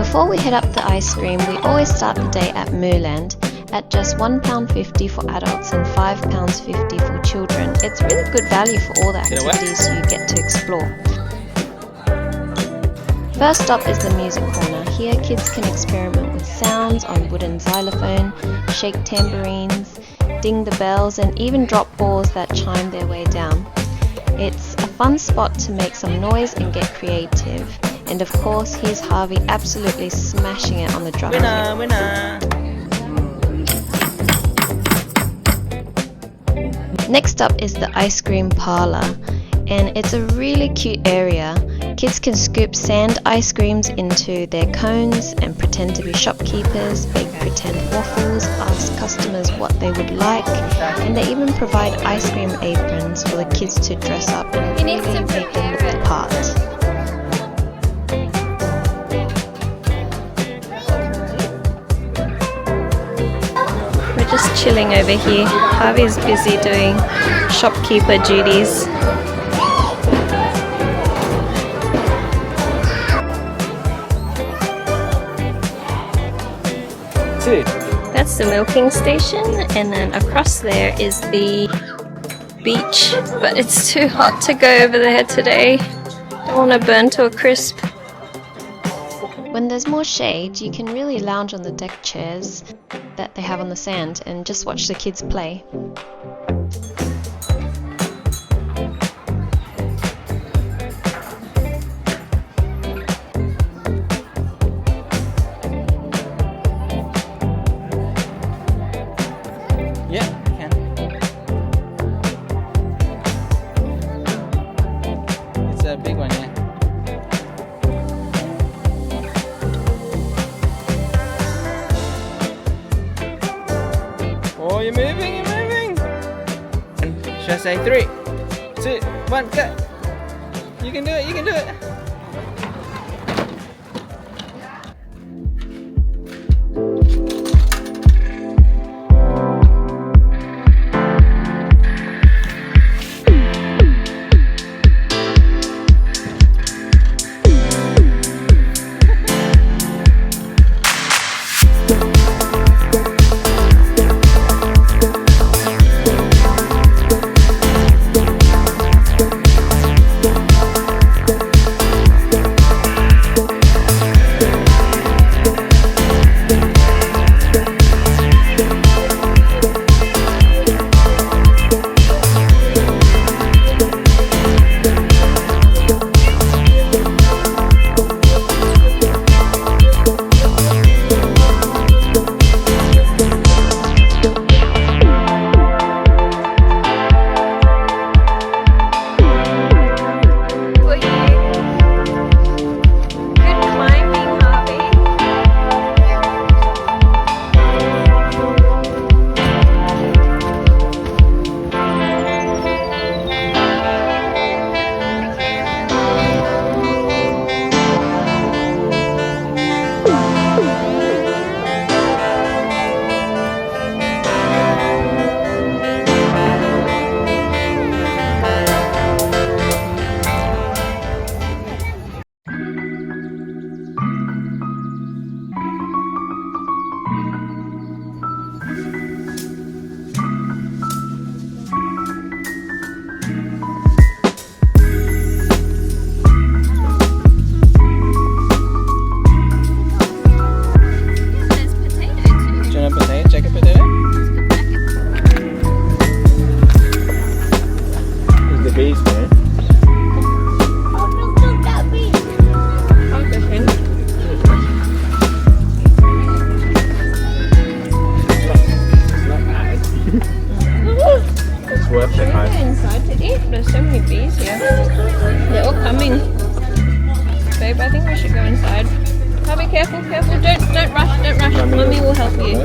Before we head up the ice cream, we always start the day at Mooland at just £1.50 for adults and £5.50 for children. It's really good value for all the activities you get to explore. First stop is the music corner. Here kids can experiment with sounds on wooden xylophone, shake tambourines, ding the bells and even drop balls that chime their way down. It's a fun spot to make some noise and get creative. And of course, here's Harvey absolutely smashing it on the drum kit. Next up is the ice cream parlour, and it's a really cute area. Kids can scoop sand ice creams into their cones and pretend to be shopkeepers, bake pretend waffles, ask customers what they would like, and they even provide ice cream aprons for the kids to dress up and really make them look the part. We're just chilling over here. Harvey's busy doing shopkeeper duties. That's the milking station, and then across there is the beach, but it's too hot to go over there today. Don't want to burn to a crisp. When there's more shade, you can really lounge on the deck chairs that they have on the sand and just watch the kids play. A big one, yeah. Oh, you're moving, you're moving. Should I say 3, 2, 1, go. You can do it, you can do it. babe. I think we should go inside. Oh, be careful, careful. Don't rush, don't rush. Mummy will help you.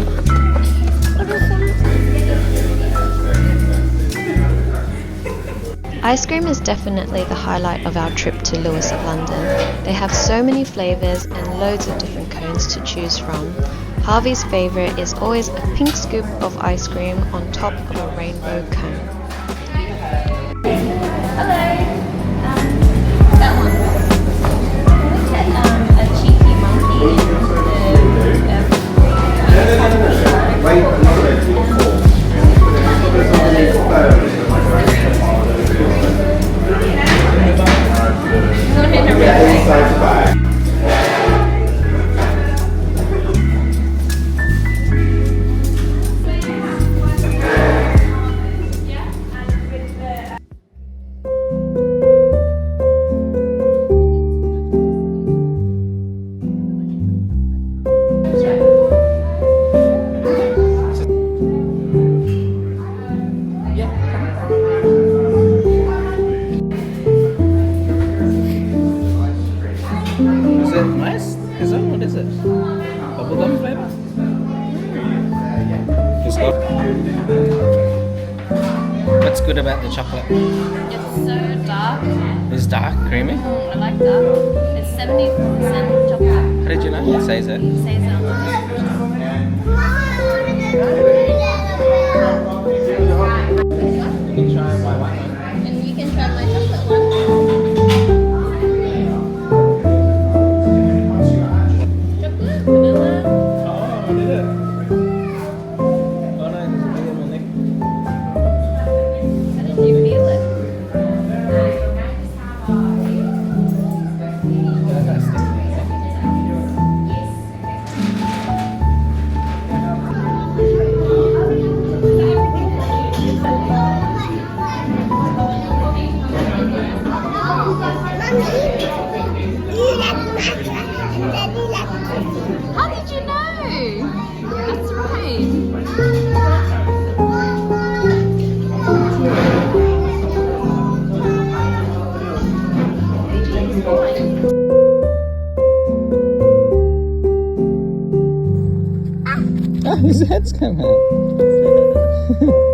Ice cream is definitely the highlight of our trip to Lewis of London. They have so many flavours and loads of different cones to choose from. Harvey's favourite is always a pink scoop of ice cream on top of a rainbow cone. Hello. That one. Look at a cheeky monkey. as well. What is it? Bubblegum flavour? Good stuff. What's good about the chocolate? It's so dark. It's dark, creamy. I like that. It's 70% chocolate. How did you know? It says it. It says it on the package. You can try my white one. And you can try my chocolate one. Chocolate, vanilla. Oh, I did it. Oh no, there's a big one there. How did you feel it? How did you know? That's right. Oh, his head's come out.